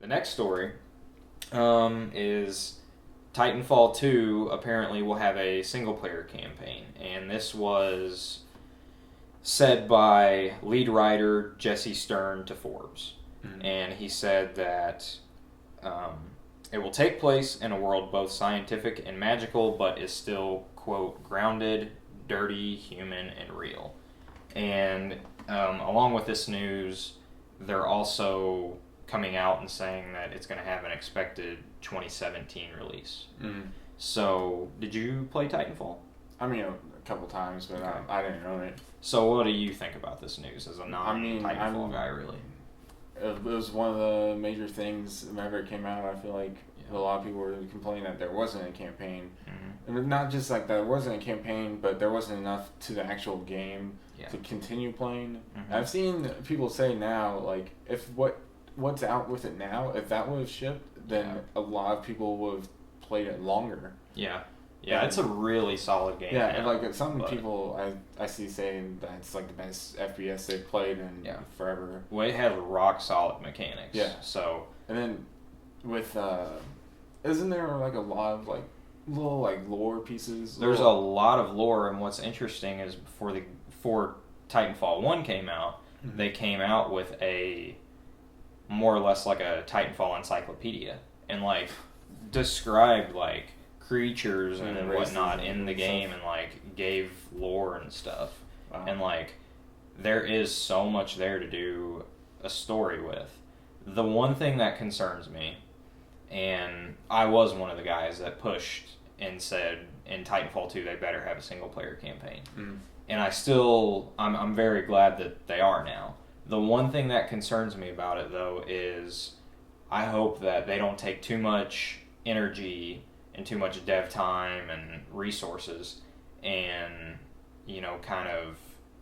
the next story is Titanfall 2 apparently will have a single-player campaign, and this was said by lead writer Jesse Stern to Forbes. Mm-hmm. And he said that it will take place in a world both scientific and magical, but is still, quote, grounded, dirty, human, and real. And along with this news, they're also coming out and saying that it's going to have an expected 2017 release. Mm-hmm. So, did you play Titanfall? I mean, a couple times, but okay. I didn't own it. So, what do you think about this news as a non-Titanfall guy, really? It was one of the major things whenever it came out. I feel like a lot of people were complaining that there wasn't a campaign. Mm-hmm. And not just like there wasn't a campaign, but there wasn't enough to the actual game to continue playing. Mm-hmm. I've seen people say now, like, if what's out with it now, if that would have shipped, then a lot of people would have played it longer. Yeah. Yeah, it's a really solid game. Yeah, now, like some people I see saying that it's like the best FPS they've played in forever. Well, it has rock solid mechanics. Yeah. So and then with isn't there like a lot of like little like lore pieces? There's a lot of lore, and what's interesting is before Titanfall 1 came out, mm-hmm. they came out with a more or less like a Titanfall encyclopedia and like described like creatures and whatnot in the game and like gave lore and stuff. Wow. And like there is so much there to do a story with. The one thing that concerns me, and I was one of the guys that pushed and said in Titanfall 2 they better have a single player campaign. Mm. And I'm very glad that they are now. The one thing that concerns me about it though is I hope that they don't take too much energy and too much dev time and resources and,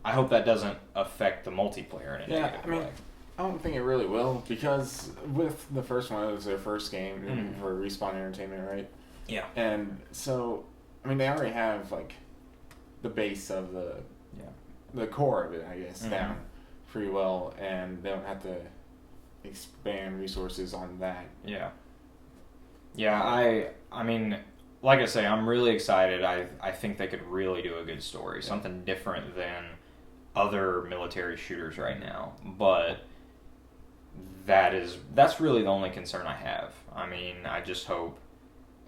I hope that doesn't affect the multiplayer in a negative way. I don't think it really will, because with the first one, it was their first game mm-hmm. for Respawn Entertainment, right? Yeah. And so, they already have, like, the base of the core of it, I guess, mm-hmm. down pretty well, and they don't have to expand resources on that. Yeah. Yeah, I mean, like I say, I'm really excited. I think they could really do a good story, something different than other military shooters right now. But that's really the only concern I have.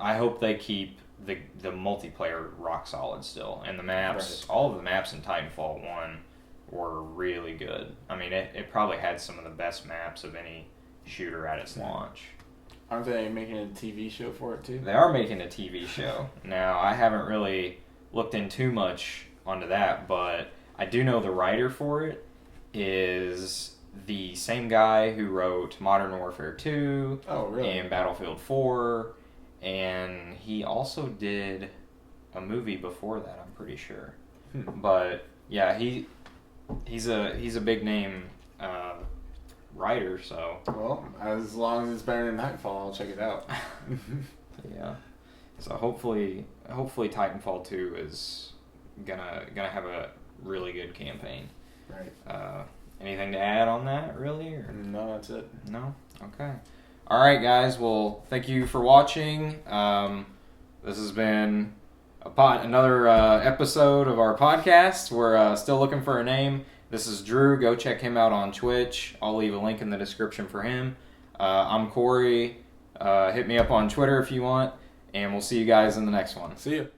I hope they keep the multiplayer rock solid still, and the maps. Right. All of the maps in Titanfall 1 were really good. It probably had some of the best maps of any shooter at its launch. Aren't they making a TV show for it too? They are making a TV show. Now, I haven't really looked in too much onto that, but I do know the writer for it is the same guy who wrote Modern Warfare 2 and Battlefield 4, and he also did a movie before that, I'm pretty sure. But yeah, he's a big name writer, so. Well, as long as it's better than Titanfall, I'll check it out. Yeah. So hopefully Titanfall 2 is gonna have a really good campaign. Right. Anything to add on that, really? Or? No, that's it. No? Okay. All right, guys. Well, thank you for watching. This has been another episode of our podcast. We're still looking for a name. This is Drew. Go check him out on Twitch. I'll leave a link in the description for him. I'm Corey. Hit me up on Twitter if you want. And we'll see you guys in the next one. See you.